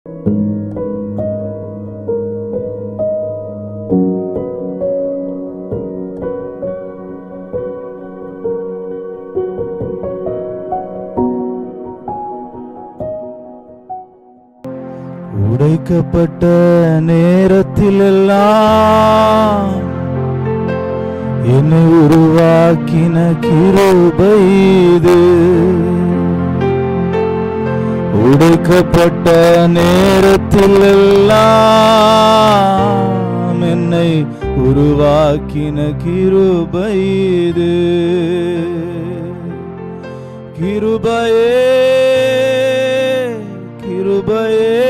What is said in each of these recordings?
உடைக்கப்பட்ட நேரத்திலெல்லாம் என்னை உருவாக்கின கிருபை இது. உடைக்கப்பட்ட நேரத்திலெல்லாம் என்னை உருவாக்கின கிருபை இது. கிருபையே கிருபையே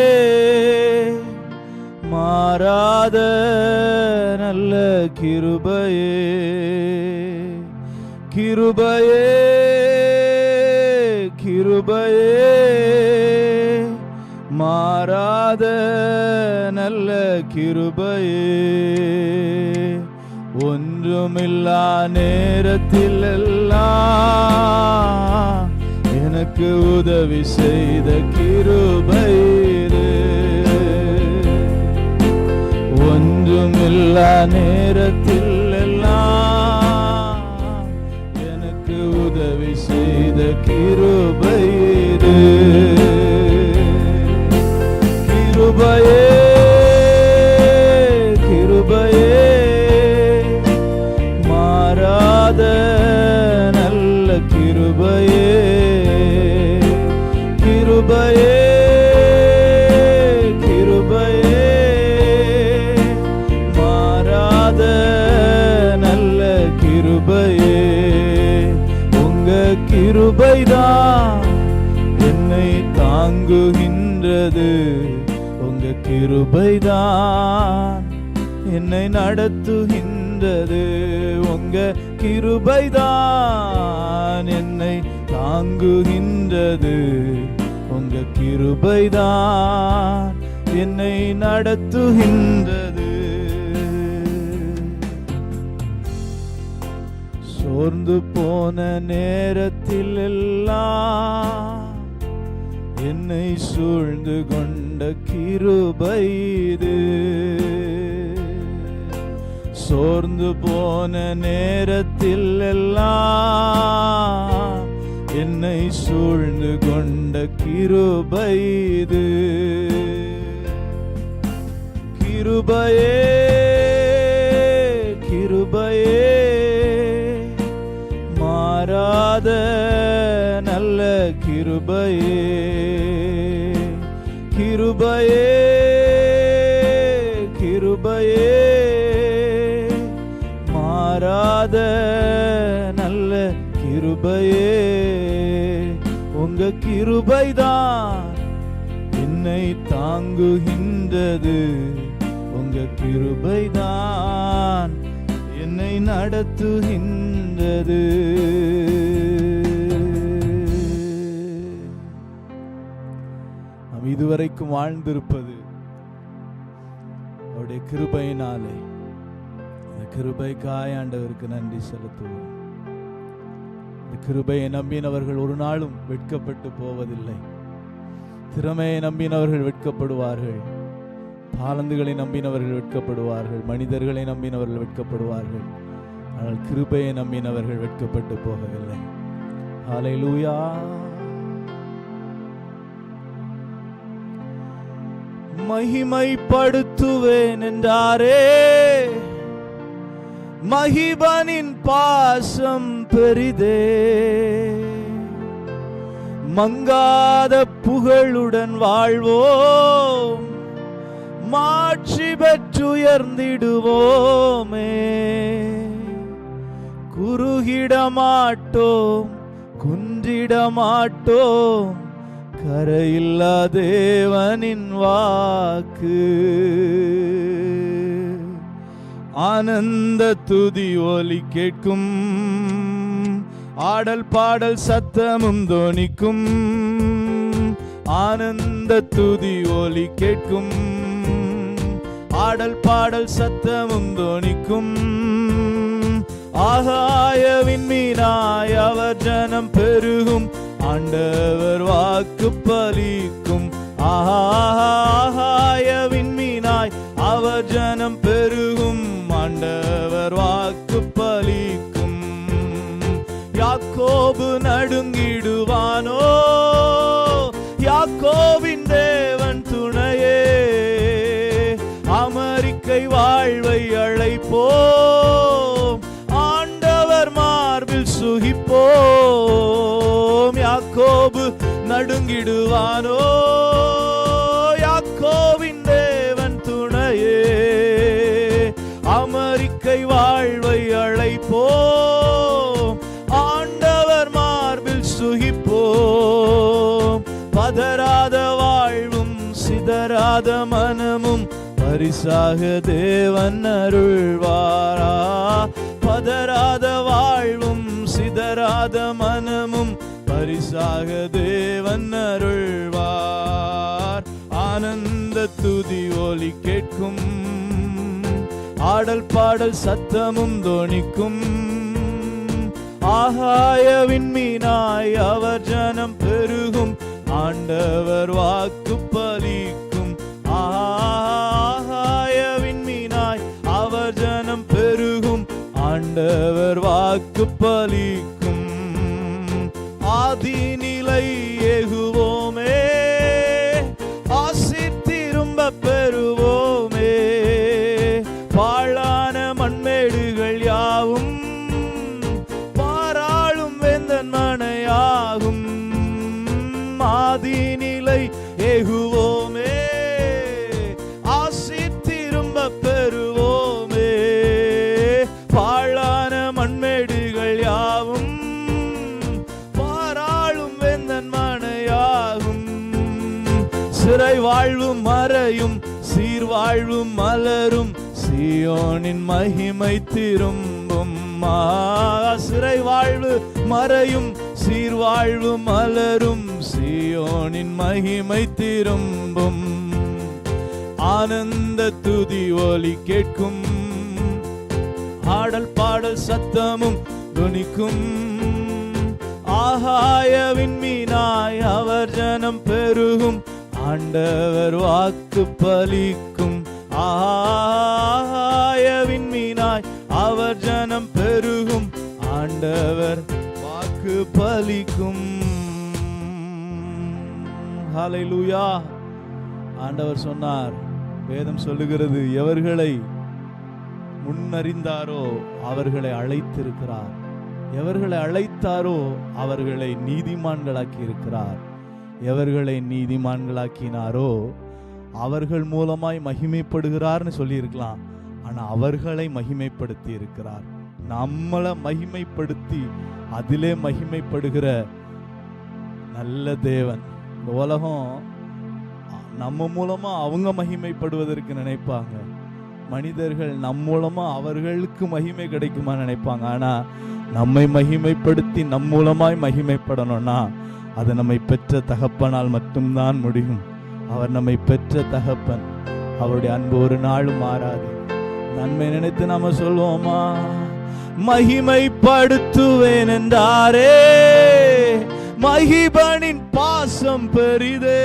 மாறாத நல்ல கிருபையே. கிருபையே கிருபையே மாறாத நல்ல கிருபையே. ஒன்றுமில்லா நேரத்தில் எல்லாம் எனக்கு உதவி செய்த கிருபை இது. ஒன்றுமில்லா நேரத்தில் எல்லாம் எனக்கு உதவி செய்த கிருபை இது. கிருபையே கிருபையே மாறாத நல்ல கிருபையே. கிருபையே கிருபையே மாறாத நல்ல கிருபையே. உங்க கிருபைதான் என்னை தாங்குகின்றது. உங்க கிருபைதான் என்னை நடத்துகின்றது. உங்க கிருபைதான் என்னை தாங்குகின்றது. உங்க கிருபைதான் என்னை நடத்துகின்றது. சோர்ந்து போன நேரத்தில் எல்லாம் என்னை சூழ்ந்து கொண்ட கிருபை இது. சோர்ந்து போன நேரத்தில் எல்லாம் என்னை சூழ்ந்து கொண்ட கிருபை இது. கிருபையே கிருபையே மாறாத நல்ல கிருபையே. கிருபையே கிருபையே மாறாத நல்ல கிருபையே. உங்க கிருபைதான் என்னை தாங்குகின்றது. உங்க கிருபைதான் என்னை நடத்துகின்றது. நாம் இதுவரைக்கும் வாழ்ந்திருப்பது அவருடைய கிருபையினாலே. அந்த கிருபைக்காய் ஆண்டவருக்கு நன்றி செலுத்துவோம். இந்த கிருபையை நம்பினவர்கள் ஒரு நாளும் வெட்கப்பட்டு போவதில்லை. திறமையை நம்பினவர்கள் வெட்கப்படுவார்கள். தாளந்துகளை நம்பினவர்கள் வெட்கப்படுவார்கள். மனிதர்களை நம்பினவர்கள் வெட்கப்படுவார்கள். ஆனால் கிருபையை நம்பினவர்கள் வெட்கப்பட்டு போகவில்லை. ஹல்லேலூயா. மகிமைப்படுத்துவேன் என்றாரே, மகிபனின் பாசம் பெரிதே. மங்காத புகழுடன் வாழ்வோம், மாட்சி பெற்றுயர்ந்திடுவோமே. குறுகிட மாட்டோம், குன்றிட மாட்டோம், கரையில்லா தேவனின் வாக்கு. ஆனந்த துதி ஒலி கேட்கும், ஆடல் பாடல் சத்தமும் தோனிக்கும். ஆனந்த துதி ஒலி கேட்கும், ஆடல் பாடல் சத்தமும் தோனிக்கும். ஆகாய விண்மீனாய் அவர் ஜனம் பெருகும், ஆண்டவர் வாக்கு பலிக்கும். ஆகாய விண்மீனாய் அவர் ஜனம் பெருகும், ஆண்டவர் வாக்கு பலிக்கும். யாக்கோபு நடுங்கிடுவானோ, யாக்கோபின் தேவன் துணையே. அமெரிக்கை வாழ்வை அழைப்போம், ஆண்டவர் மார்பில் சுகிப்போம். யாக்கோபு நடுங்கிடுவானோ, யாக்கோபின் தேவன் துணையே. அமெரிக்கை வாழ்வை அழைப்போம், ஆண்டவர் மார்பில் சுகிப்போம். பதறாத வாழ்வும் சிதறாத மனமும் பரிசாக தேவன் அருள்வாரா. பதறாத வாழ்வும் சிதறாத மனமும் பரிசாக தேவன் அருள்வார். ஆனந்த துதி ஒலி கேட்கும், ஆடல் பாடல் சத்தமும் தொனிக்கும். ஆகாய விண்மீனாய் அவர் ஜனம் பெருகும், ஆண்டவர் வாக்கு பலிக்கும். ஆகாய விண்மீனாய் அவர் ஜனம் பெருகும், ஆண்டவர் வாக்கு பலிக்கும். ஆதிநிலை ஏகுவோமே, ஆசி திரும்ப பெறுவோமே. பாழான மண்மேடுகள் யாவும் பாராளும் வேந்தன் மனையாகும். ஆதிநிலை ஏகுவோமே, ஆசி திரும்ப பெறுவோமே. பாழான மண்மேடுகள் யாவும் பாராளும் வேந்தன் மனையாகும். சிறை வாழ்வும் மறையும், சீர்வாழ்வும் மலரும், சீயோனின் மகிமை திரும்பும். சிறை வாழ்வு மறையும், சீர்வாழ்வு மலரும், சீயோனின் மகிமை திரும்பும். ஆனந்த துதி ஒலி கேட்கும், ஆடல் பாடல் சத்தமும் துணிக்கும். ஆகாய விண்மீனாய் அவர் ஜனம் பெருகும், ஆண்டவர் வாக்கு பலிக்கும். ஆகாய விண்மீனாய் அவர் ஜனம் பெருகும், ஆண்டவர் வாக்கு பலிக்கும். ஹல்லேலூயா. ஆண்டவர் சொன்னார், வேதம் சொல்லுகிறது, எவர்களை முன்னறிந்தாரோ அவர்களை அழைத்திருக்கிறார், எவர்களை அழைத்தாரோ அவர்களை நீதிமான்களாக்கி இருக்கிறார். எவர்களை நீதிமான்களாக்கினாரோ அவர்கள் மூலமாய் மகிமைப்படுகிறார்னு சொல்லியிருக்கலாம். ஆனா அவர்களை மகிமைப்படுத்தி இருக்கிறார். நம்மளை மகிமைப்படுத்தி அதிலே மகிமைப்படுகிற நல்ல தேவன். இந்த உலகம் நம்ம மூலமா அவங்க மகிமைப்படுவதற்கு நினைப்பாங்க. மனிதர்கள் நம் மூலமா அவர்களுக்கு மகிமை கிடைக்குமா நினைப்பாங்க. ஆனா நம்மை மகிமைப்படுத்தி நம் மூலமாய் மகிமைப்படணும்னா அது நம்மை பெற்ற தகப்பனால் மட்டும்தான் முடியும். அவர் நம்மை பெற்ற தகப்பன், அவருடைய அன்பு ஒரு நாளும் மாறாது. நன்மை நினைத்து நாம சொல்வோமா, மகிமைப்படுத்துவேன் என்றாரே, மகிபனின் பாசம் பெரிதே.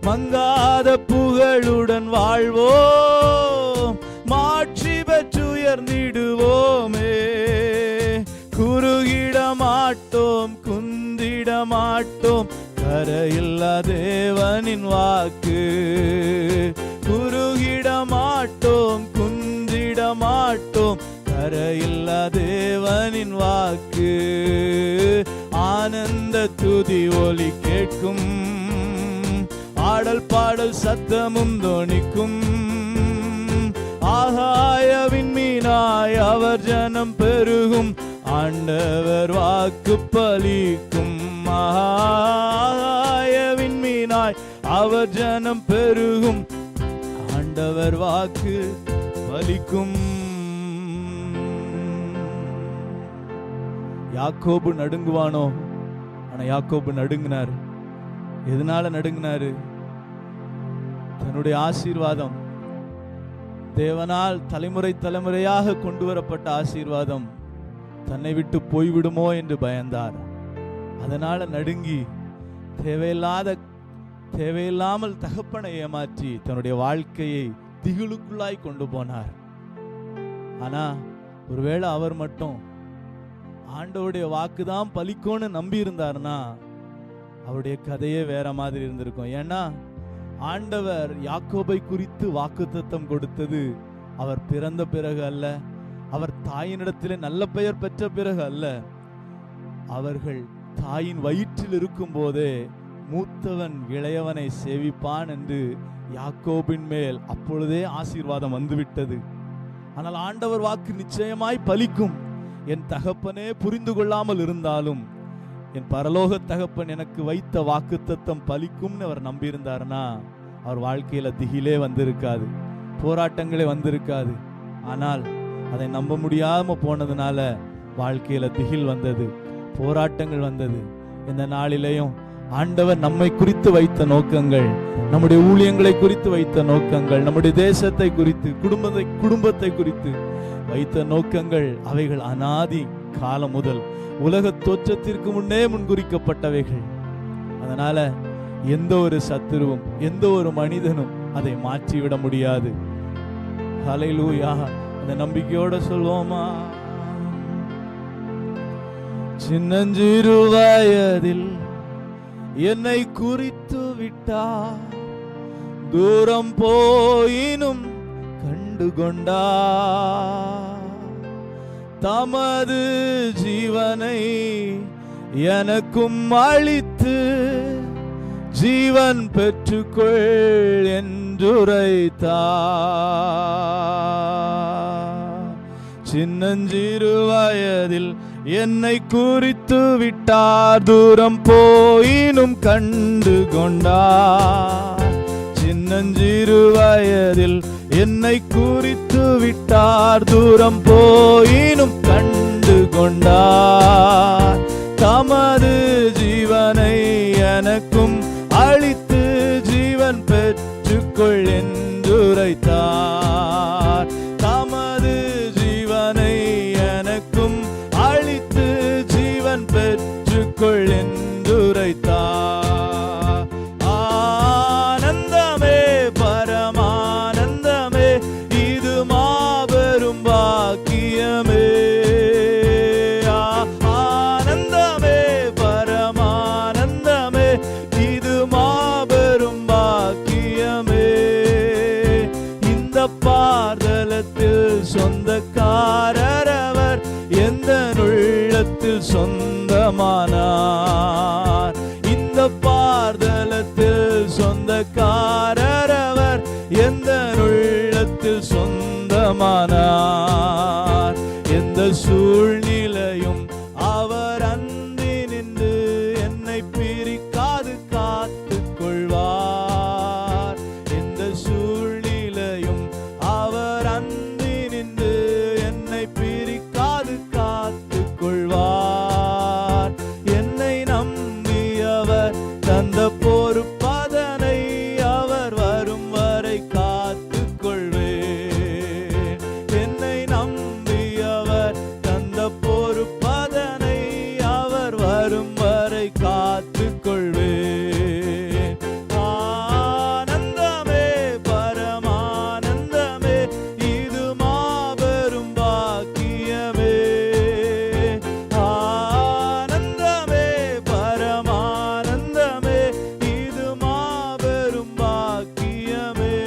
மங்காத புகழுடன் வாழ்வோம், மாற்றி பெற்று உயர்ந்திடுவோமே. குறுகிட மாட்டோம், குந்திட மாட்டோம், கரையில்லா தேவனின் வாக்கு. குறுகிட மாட்டோம், குந்திட மாட்டோம், கரையில்லா தேவனின் வாக்கு. ஆனந்த துதி ஒலி கேட்கும், ஆடல் பாடல் சத்தமும் தொனிக்கும். ஆகாய விண்மீனாய் அவர் ஜனம் பெருகும், ஆண்டவர் வாக்கு பலிக்கும். ஆகாய விண்மீனாய் அவர் ஜனம் பெருகும், ஆண்டவர் வாக்கு பலிக்கும். யாக்கோபு நடுங்குவானோ? ஆனா யாக்கோபு நடுங்கினார். எதனால நடுங்கினாரு? தன்னுடைய ஆசீர்வாதம், தேவனால் தலைமுறை தலைமுறையாக கொண்டு வரப்பட்ட ஆசீர்வாதம் தன்னை விட்டு போய்விடுமோ என்று பயந்தார். அதனால நடுங்கி தேவையில்லாத தேவையில்லாமல் தகப்பனை ஏமாற்றி தன்னுடைய வாழ்க்கையை திகிலுக்குள்ளாய் கொண்டு போனார். ஆனா ஒருவேளை அவர் மட்டும் ஆண்டவருடைய வாக்குதான் பலிக்கும்னு நம்பி இருந்தாருன்னா அவருடைய கதையே வேற மாதிரி இருந்திருக்கும். ஏன்னா ஆண்டவர் யாக்கோபை குறித்து வாக்குத்தத்தம் கொடுத்தது அவர் பிறந்த பிறகு அல்ல, அவர் தாயினிடத்திலே நல்ல பெயர் பெற்ற பிறகு அல்ல, அவர்கள் தாயின் வயிற்றில் இருக்கும் போதே மூத்தவன் இளையவனை சேவிப்பான் என்று யாக்கோபின் மேல் அப்பொழுதே ஆசீர்வாதம் வந்துவிட்டது. ஆனால் ஆண்டவர் வாக்கு நிச்சயமாய் பலிக்கும். என் தகப்பனே புரிந்து கொள்ளாமல் இருந்தாலும் என் பரலோக தகப்பன் எனக்கு வைத்த வாக்குத்தத்தம் பலிக்கும்னு அவர் நம்பியிருந்தாருன்னா அவர் வாழ்க்கையில திகிலே வந்திருக்காது, போராட்டங்களே வந்திருக்காது. ஆனால் அதை நம்ப முடியாம போனதுனால வாழ்க்கையில திகில் வந்தது, போராட்டங்கள் வந்தது. இந்த நாளிலேயும் ஆண்டவர் நம்மை குறித்து வைத்த நோக்கங்கள், நம்முடைய ஊழியங்களை குறித்து வைத்த நோக்கங்கள், நம்முடைய தேசத்தை குறித்து, குடும்பத்தை குறித்து வைத்த நோக்கங்கள், அவைகள் அநாதி காலம் முதல் உலக தோற்றத்திற்கு முன்னே முன்குறிக்கப்பட்டவைகள். அதனால எந்த ஒரு சத்துருவும் எந்த ஒரு மனிதனும் அதை மாற்றிவிட முடியாது. ஹல்லேலூயா. அந்த நம்பிக்கையோட சொல்வோமா? சின்னஞ்சிறு வயதில் என்னை குறித்து விட்டார், தூரம் போயினும் கண்டு கொண்டார். தமது ஜீவனை எனக்கும் அளித்து ஜீவன் பெற்றுக்கொள் என்றுரைத்தார். சின்னஞ்சிறு வயதில் என்னை குறித்து விட்டார், தூரம் போயினும் கண்டு கொண்டார். சின்னஞ்சிறு வயதில் என்னை குறித்து விட்டார், தூரம் போயினும் கண்டு கொண்டார். தமது ஜீவனை எனக்கும் அளித்து ஜீவன் பெற்றுக்கொள் என்றுரைத்தார். தமது ஜீவனை எனக்கும் அளித்து ஜீவன் பெற்றுக்கொள் என்றுரைத்தார். ஆனந்தமே பரமானந்தமே, இது மாபெரும் பாக்கியமே. ஆனந்தமே பரமானந்தமே, இது மாபெரும் பாக்கியமே. இந்த பார்தலத்தில் சொந்தக்காரர் அவர், எந்த உள்ளத்தில் சொந்தமானார். இந்த பார்தலத்தில் சொந்தக்காரர் அவர், எந்த உள்ளத்தில் சொந்தமானார். எந்த சூழ்நிலையும் அவர் அந்தி நின்று என்னை பிரிக்காது காத்துக் கொள்வார். எந்த சூழ்நிலையும் அவர் அந்தி நின்று என்னை பிரிக்காது காத்துக் கொள்வார். என்னை நம்பியவர் தந்த பொறுப்பதனை அவர் வரும் வரை காத்துக் கொள்வேன். என்னை நம்பியவர் தந்த பொறுப்பதனை அவர் வரும் வரை காத்துக் கொள்வேன். ஆனந்தமே பரமானந்தமே, இது மாபெரும் பாக்கியமே. ஆனந்தமே பரமானந்தமே, இது மாபெரும் பாக்கியமே.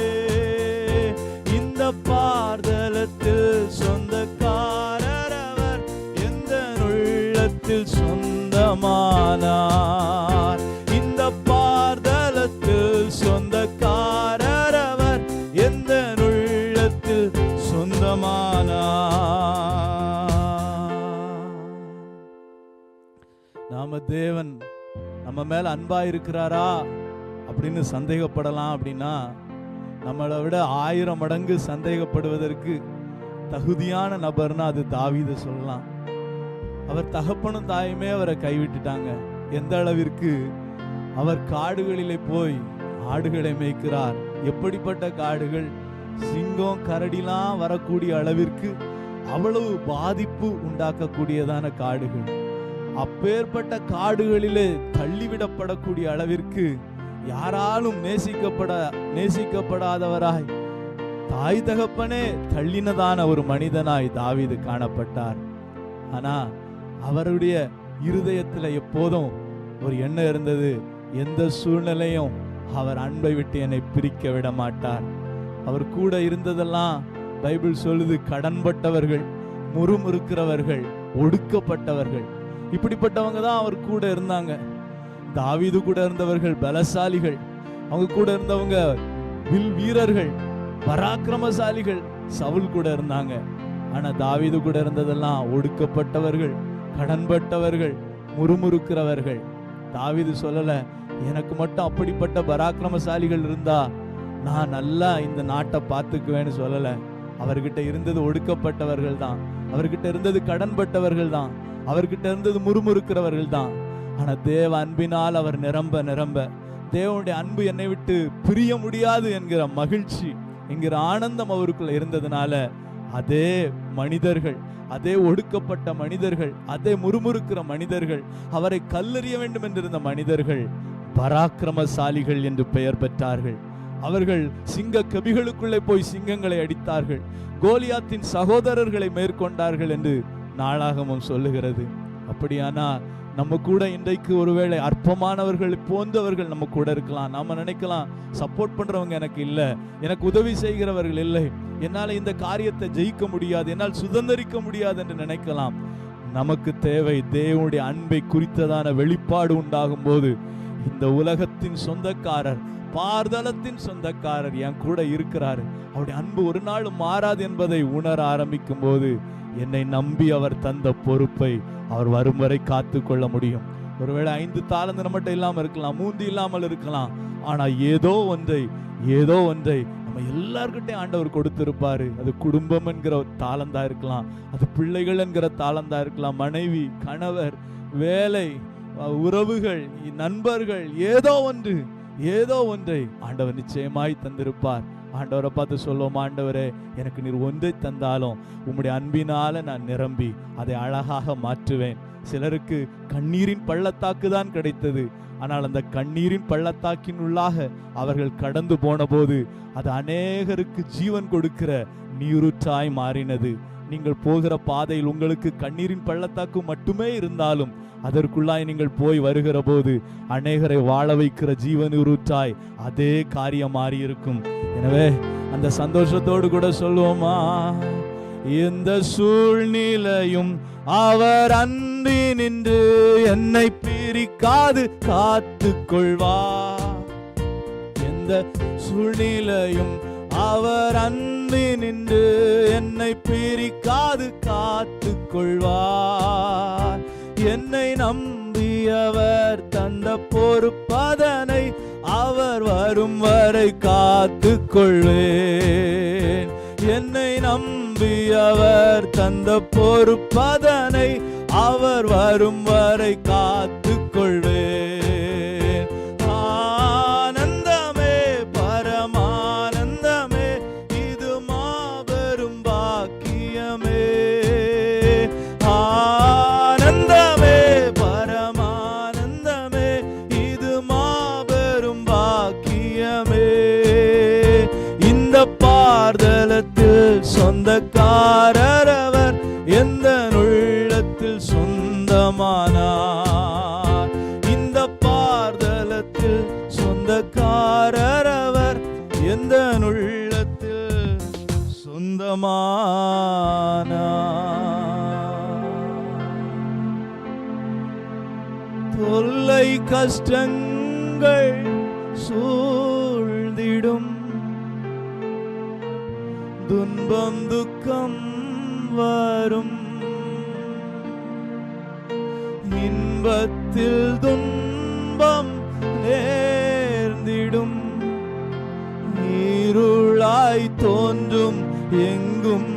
இந்த பார்தலத்தில் சொந்தக்காரர் அவர், எந்த உள்ளத்தில் சொந்தமானார். இந்த பார்தலத்தில் சொந்தக்காரர் அவர், எந்த உள்ளத்தில் சொந்தமானார். நாம தேவன் நம்ம மேல அன்பா இருக்கிறாரா அப்படின்னு சந்தேகப்படலாம். அப்படின்னா நம்மளை விட 1000 மடங்கு சந்தேகப்படுவதற்கு தகுதியான நபர்னா அது தாவீதை சொல்லலாம். அவர் தகப்பனும் தாயுமே அவரை கைவிட்டுட்டாங்க. எந்த அளவிற்கு? அவர் காடுகளிலே போய் ஆடுகளை மேய்க்கிறார். எப்படிப்பட்ட காடுகள்? சிங்கம் கரடிலாம் வரக்கூடிய அளவிற்கு அவ்வளவு பாதிப்பு உண்டாக்கக்கூடியதான காடுகள். அப்பேற்பட்ட காடுகளிலே தள்ளிவிடப்படக்கூடிய அளவிற்கு யாராலும் நேசிக்கப்படாதவராய், தாய் தகப்பனே தள்ளினதான ஒரு மனிதனாய் தாவீது காணப்பட்டார். ஆனா அவருடைய இருதயத்துல எப்போதும் ஒரு எண்ணம் இருந்தது, எந்த சூழ்நிலையும் அவர் அன்பை விட்டு என்னை பிரிக்க விட மாட்டார். அவர் கூட இருந்ததெல்லாம் பைபிள் சொல்லுது, கடன்பட்டவர்கள், முறுமுறுக்கிறவர்கள், ஒடுக்கப்பட்டவர்கள், இப்படிப்பட்டவங்க தான் அவர் கூட இருந்தாங்க. தாவீது கூட இருந்தவர்கள் பலசாலிகள், அவங்க கூட இருந்தவங்க வில் வீரர்கள், பராக்கிரமசாலிகள். சவுல் கூட இருந்தாங்க. ஆனா தாவீது கூட இருந்ததெல்லாம் ஒடுக்கப்பட்டவர்கள், கடன்பட்டவர்கள், முறுமுறுக்கிறவர்கள். தாவீது சொல்லல, எனக்கு மட்டும் அப்படிப்பட்ட பராக்கிரமசாலிகள் இருந்தா நான் நல்லா இந்த நாட்டை பார்த்துக்குவேன்னு சொல்லல. அவர்கிட்ட இருந்தது ஒடுக்கப்பட்டவர்கள் தான், அவர்கிட்ட இருந்தது கடன்பட்டவர்கள் தான், அவர்கிட்ட இருந்தது முறுமுறுக்கிறவர்கள் தான். ஆனா தேவ அன்பினால் அவர் நிரம்ப நிரம்ப, தேவனுடைய அன்பு என்னை விட்டு பிரிய முடியாது என்கிற மகிழ்ச்சி, என்கிற ஆனந்தம் அவருக்குள்ள இருந்ததுனால அதே மனிதர்கள், அதே ஒடுக்கப்பட்ட மனிதர்கள், அதே முறுமுறுக்கிற மனிதர்கள், அவரை கல்லெறிய வேண்டும் என்றிருந்த மனிதர்கள் பராக்கிரமசாலிகள் என்று பெயர் பெற்றார்கள். அவர்கள் சிங்க கபிகளுக்குள்ளே போய் சிங்கங்களை அடித்தார்கள், கோலியாத்தின் சகோதரர்களை மேற்கொண்டார்கள் என்று நாளாகமம் சொல்லுகிறது. அப்படியானா நம்ம கூட இன்றைக்கு ஒருவேளை அற்பமானவர்கள் போன்றவர்கள் நம்ம கூட இருக்கலாம். நாம நினைக்கலாம், சப்போர்ட் பண்றவங்க எனக்கு இல்லை, எனக்கு உதவி செய்கிறவர்கள் இல்லை, என்னால இந்த காரியத்தை ஜெயிக்க முடியாது, என்னால் சுதந்திரிக்க முடியாது என்று நினைக்கலாம். நமக்கு தேவை தேவனுடைய அன்பை குறித்ததான வெளிப்பாடு உண்டாகும் போது, இந்த உலகத்தின் சொந்தக்காரர், பார்தலத்தின் சொந்தக்காரர் என் கூட இருக்கிறார், அவருடைய அன்பு ஒரு நாளும் மாறாது என்பதை உணர ஆரம்பிக்கும் போது, என்னை நம்பி அவர் தந்த பொறுப்பை அவர் வரும் வரை காத்து கொள்ள முடியும். ஒருவேளை 5 தாலந்து நம்மகிட்ட இல்லாம இருக்கலாம், 3 இல்லாமல் இருக்கலாம். ஆனா ஏதோ ஒன்றை நம்ம எல்லார்கிட்டையும் ஆண்டவர் கொடுத்திருப்பாரு. அது குடும்பம் என்கிற தாளந்தா இருக்கலாம், அது பிள்ளைகள் என்கிற தாளந்தா இருக்கலாம், மனைவி, கணவர், வேலை, உறவுகள், நண்பர்கள், ஏதோ ஒன்றை ஆண்டவர் நிச்சயமாய் தந்திருப்பார். ஆண்டவரை பார்த்து சொல்லுவோம், ஆண்டவரே எனக்கு நீர் ஒன்றை தந்தாலும் உம்முடைய அன்பினால நான் நிரம்பி அதை அழகாக மாற்றுவேன். சிலருக்கு கண்ணீரின் பள்ளத்தாக்கு தான் கிடைத்தது, ஆனால் அந்த கண்ணீரின் பள்ளத்தாக்கின் உள்ளாக அவர்கள் கடந்து போன போது அது அநேகருக்கு ஜீவன் கொடுக்கிற நீரூற்றாய் மாறினது. நீங்கள் போகிற பாதையில் உங்களுக்கு கண்ணீரின் பள்ளத்தாக்கு மட்டுமே இருந்தாலும் அதற்குள்ளாய் நீங்கள் போய் வருகிற போது அநேகரை வாழ வைக்கிற ஜீவனூற்றாய் அதே காரியம் மாறி இருக்கும். எனவே அந்த சந்தோஷத்தோடு கூட சொல்லுவோமா, எந்த சூழ்நிலையும் அவர் அன்பி நின்று என்னை பிரிக்காது காத்து கொள்வார். எந்த சூழ்நிலையும் அவர் அன்பி நின்று என்னை பிரிக்காது காத்து கொள்வார். என்னை நம்பியவர் தந்த பொறுப்பதனை அவர் வரும் வரை காத்து கொள்வேன். என்னை நம்பியவர் தந்த பொறுப்பதனை அவர் வரும் வரை காத்து கொள்வேன். ஆனந்தமே பரமானந்தமே, இது மாபெரும் பாக்கியமே. ஆனந்தமே பரமானந்தமே, இது மாபெரும் பாக்கியமே. இந்த பார்தலத்தில் சொந்தக்காரர் அவர் எந்த உள்ளத்தில் சொந்தமானார். இந்த பார்தலத்தில் சொந்தக்காரர் அவர் எந்த உள்ளத்தில் சொந்தமானார். தொல்லை கஷ்டங்கள் சூழ்ந்திடும், துன்பம் துக்கம் வரும், இன்பத்தில் துன்பம் நேர்ந்திடும், இருளாய் தோன்றும் எங்கும்,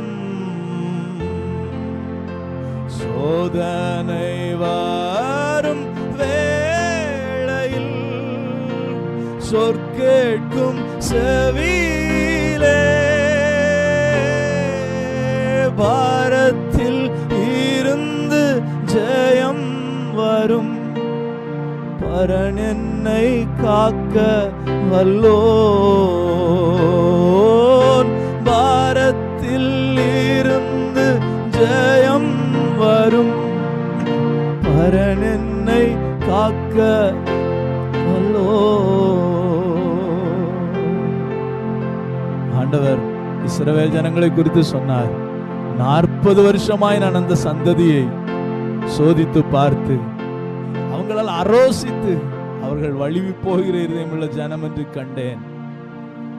சோதனை வரும் வேளையில் சொற்கேட்கும் செவியிலே, பாரத்தில் இருந்து ஜெயம் வரும், பரன் என்னை காக்க வல்லோன், பாரத்தில் இருந்து ஜெயம் வரும், பரன் என்னை காக்க ஆண்டவர் இஸ்ரவேல் ஜனங்களை குறித்து சொன்னார். 40 வருஷமாய் நான் அந்த சந்ததியை சோதித்து பார்த்து அவங்களால் அரோசித்து அவர்கள் வழிவி போகிற இதயமுள்ள ஜனம் என்று கண்டேன்.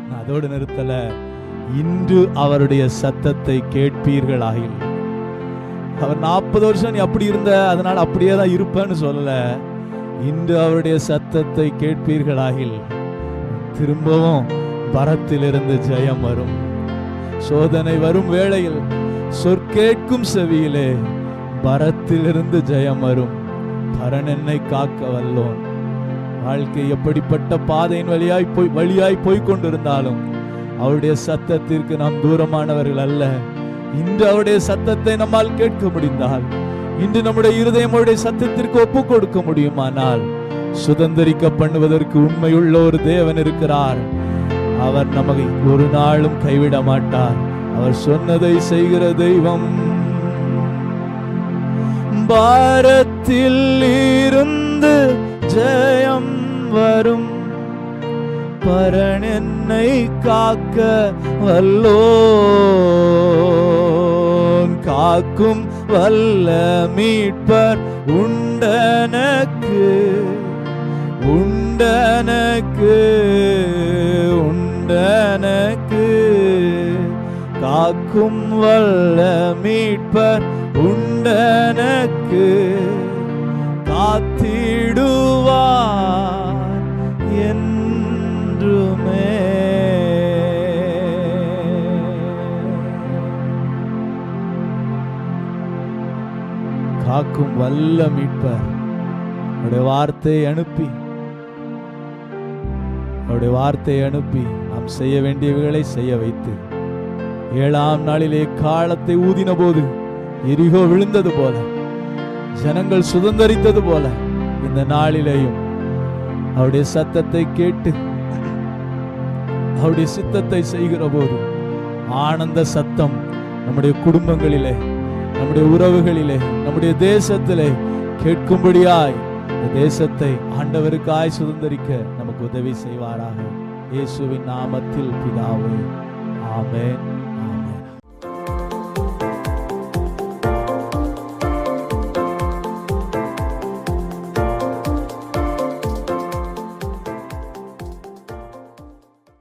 நான் அதோடு நிறுத்தல, இன்று அவருடைய சத்தத்தை கேட்பீர்களாகில். அவர் 40 வருஷம் நீ அப்படி இருந்த, அதனால அப்படியே தான் இருப்பேன்னு சொல்லல. இன்று அவருடைய சத்தத்தை கேட்பீர்களாகில் திரும்பவும் பரத்திலிருந்து ஜெயம் வரும். சோதனை வரும் வேளையில் சொற்கேட்கும் செவியிலே பரத்திலிருந்து ஜெயம் வரும். பரன் என்னை காக்க வல்லோன். வாழ்க்கை எப்படிப்பட்ட பாதையின் வழியாய் போய் கொண்டிருந்தாலும் அவருடைய சத்தத்திற்கு நாம் தூரமானவர்கள் அல்ல. இன்று அவருடைய சத்தத்தை நம்மால் கேட்க முடிந்தால், இன்று நம்முடைய இருதயம் அவருடைய சத்தத்திற்கு ஒப்பு கொடுக்க முடியுமானால், சுதந்திரிக்க பண்ணுவதற்கு உண்மையுள்ள ஒரு தேவன் இருக்கிறார். அவர் நம்மை ஒரு நாளும் கைவிட மாட்டார். அவர் சொன்னதை செய்கிற தெய்வம். பாரத்தில் இருந்து ஜெயம் வரும், பரன் என்னை காக்க வல்லோன், காக்கும் வல்ல மீட்பர் உண்டனக்கு, உண்டனக்கு, உண்டனக்கு, காக்கும் வல்ல மீட்பர் உண்டனக்கு, காத்திடுவார் என்றுமே. காக்கும் வல்ல மீட்பர் அவருடைய வார்த்தையை அனுப்பி நாம் செய்ய வேண்டியவைகளை செய்ய வைத்து, 7ஆம் நாளிலே காலத்தை ஊதின போது எரிகோ விழுந்தது போல, ஜனங்கள் சுதந்தரித்தது போல, இந்த நாளிலேயும் அவருடைய சத்தத்தை கேட்டு அவருடைய சித்தத்தை செய்கிற போது ஆனந்த சத்தம் நம்முடைய குடும்பங்களிலே, நம்முடைய உறவுகளிலே, நம்முடைய தேசத்திலே கேட்கும்படியாய் இந்த தேசத்தை ஆண்டவருக்காய் சுதந்தரிக்க நமக்கு உதவி செய்வாராக. இயேசுவின் நாமத்தில் பிதாவே, ஆமென்.